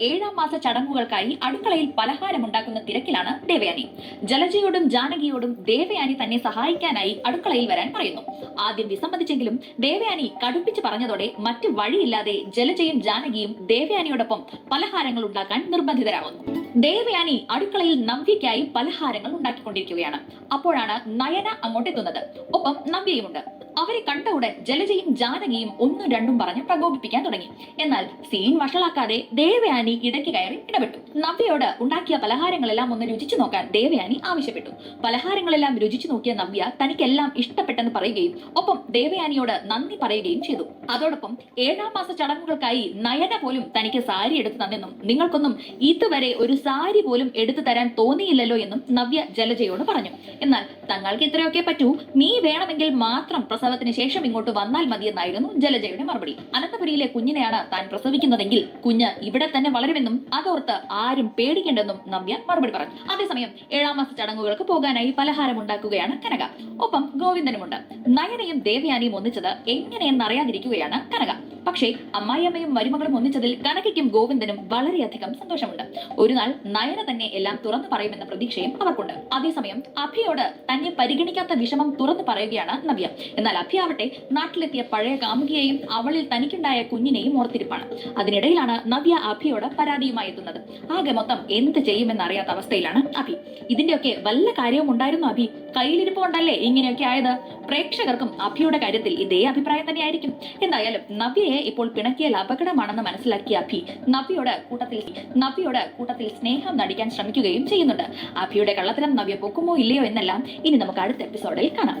7ാം മാസ ചടങ്ങുകൾക്കായി അടുക്കളയിൽ പലഹാരമുണ്ടാക്കുന്ന തിരക്കിലാണ് ദേവയാനി. ജലജയോടും ജാനകിയോടും ദേവയാനി തന്നെ സഹായിക്കാനായി അടുക്കളയിൽ വരാൻ പറയുന്നു. ആദ്യം വിസമ്മതിച്ചെങ്കിലും ദേവയാനി കടുപ്പിച്ച് പറഞ്ഞതോടെ മറ്റു വഴിയില്ലാതെ ജലജയും ജാനകിയും ദേവയാനിയോടൊപ്പം പലഹാരങ്ങൾ ഉണ്ടാക്കാൻ നിർബന്ധിതരാകുന്നു. ദേവയാനി അടുക്കളയിൽ നവ്യയ്ക്കായി പലഹാരങ്ങൾ ഉണ്ടാക്കിക്കൊണ്ടിരിക്കുകയാണ്. അപ്പോഴാണ് നയന അങ്ങോട്ടെത്തുന്നത്. ഒപ്പം നവ്യയുമുണ്ട്. അവരെ കണ്ട ഉടൻ ജലജയും ജാനകിയും ഒന്നും രണ്ടും പറഞ്ഞ് പ്രകോപിപ്പിക്കാൻ തുടങ്ങി. എന്നാൽ സീൻ വഷളാക്കാതെ ദേവയാനി ഇടയ്ക്ക് കയറി ഇടപെട്ടു. നവ്യയോട് ഉണ്ടാക്കിയ പലഹാരങ്ങളെല്ലാം ഒന്ന് രുചിച്ചു നോക്കാൻ ദേവയാനി ആവശ്യപ്പെട്ടു. പലഹാരങ്ങളെല്ലാം രുചിച്ചു നോക്കിയ നവ്യ തനിക്കെല്ലാം ഇഷ്ടപ്പെട്ടെന്ന് പറയുകയും ഒപ്പം ദേവയാനിയോട് നന്ദി പറയുകയും ചെയ്തു. അതോടൊപ്പം 7ാം മാസ ചടങ്ങുകൾക്കായി നയന പോലും തനിക്ക് സാരി എടുത്തു തന്നെന്നും നിങ്ങൾക്കൊന്നും ഇതുവരെ ഒരു സാരി പോലും എടുത്തു തരാൻ തോന്നിയില്ലല്ലോ എന്നും നവ്യ ജലജയോട് പറഞ്ഞു. എന്നാൽ തങ്ങൾക്ക് ഇത്രയൊക്കെ പറ്റൂ, നീ വേണമെങ്കിൽ മാത്രം പ്രസവത്തിന് ശേഷം ഇങ്ങോട്ട് വന്നാൽ മതിയെന്നായിരുന്നു ജലജയുടെ മറുപടി. അനന്തപുരിയിലെ കുഞ്ഞിനെയാണ് താൻ പ്രസവിക്കുന്നതെങ്കിൽ കുഞ്ഞ് ഇവിടെ തന്നെ വളരുമെന്നും അതോർത്ത് ആരും പേടിക്കേണ്ടെന്നും നവ്യ മറുപടി പറഞ്ഞു. അതേസമയം 7ാം മാസ ചടങ്ങുകൾക്ക് പോകാനായി പലഹാരം ഉണ്ടാക്കുകയാണ് കനക. ഒപ്പം ഗോവിന്ദനുമുണ്ട്. നയനയും ദേവയാനിയും ഒന്നിച്ചത് എങ്ങനെയെന്നറിയാതിരിക്കുകയാണ് കനക. പക്ഷേ അമ്മായിയമ്മയും മരുമകളും ഒന്നിച്ചതിൽ കനകയ്ക്കും ഗോവിന്ദനും വളരെയധികം സന്തോഷമുണ്ട്. ഒരു നാൾ നയന തന്നെ എല്ലാം തുറന്നു പറയുമെന്ന പ്രതീക്ഷയും അവർക്കുണ്ട്. അതേസമയം അഭിയോട് തന്നെ പരിഗണിക്കാത്ത വിഷമം തുറന്നു പറയുകയാണ് നവ്യ. എന്നാൽ അഭിയാവട്ടെ നാട്ടിലെത്തിയ പഴയ കാമുകിയെയും അവളിൽ തനിക്കുണ്ടായ കുഞ്ഞിനെയും ഓർത്തിരിപ്പാണ്. അതിനിടയിലാണ് നവ്യ അഭിയോട് പരാതിയുമായി എത്തുന്നത്. ആകെ മൊത്തം എന്ത് ചെയ്യുമെന്നറിയാത്ത അവസ്ഥയിലാണ് അഭി. ഇതിന്റെയൊക്കെ വല്ല കാര്യവും ഉണ്ടായിരുന്നു അഭി? കയ്യിലിരിപ്പ് കൊണ്ടല്ലേ ഇങ്ങനെയൊക്കെ ആയത്? പ്രേക്ഷകർക്കും അഭിയുടെ കാര്യത്തിൽ ഇതേ അഭിപ്രായം തന്നെയായിരിക്കും. എന്തായാലും നവ്യയെ ഇപ്പോൾ പിണക്കിയാൽ അപകടമാണെന്ന് മനസ്സിലാക്കിയ അഭി നവ്യയോട് കൂട്ടത്തിൽ സ്നേഹം നടിക്കാൻ ശ്രമിക്കുകയും ചെയ്യുന്നുണ്ട്. അഭിയുടെ കള്ളത്തരം നവ്യ പൊക്കുമോ ഇല്ലയോ എന്നെല്ലാം ഇനി നമുക്ക് അടുത്ത എപ്പിസോഡിൽ കാണാം.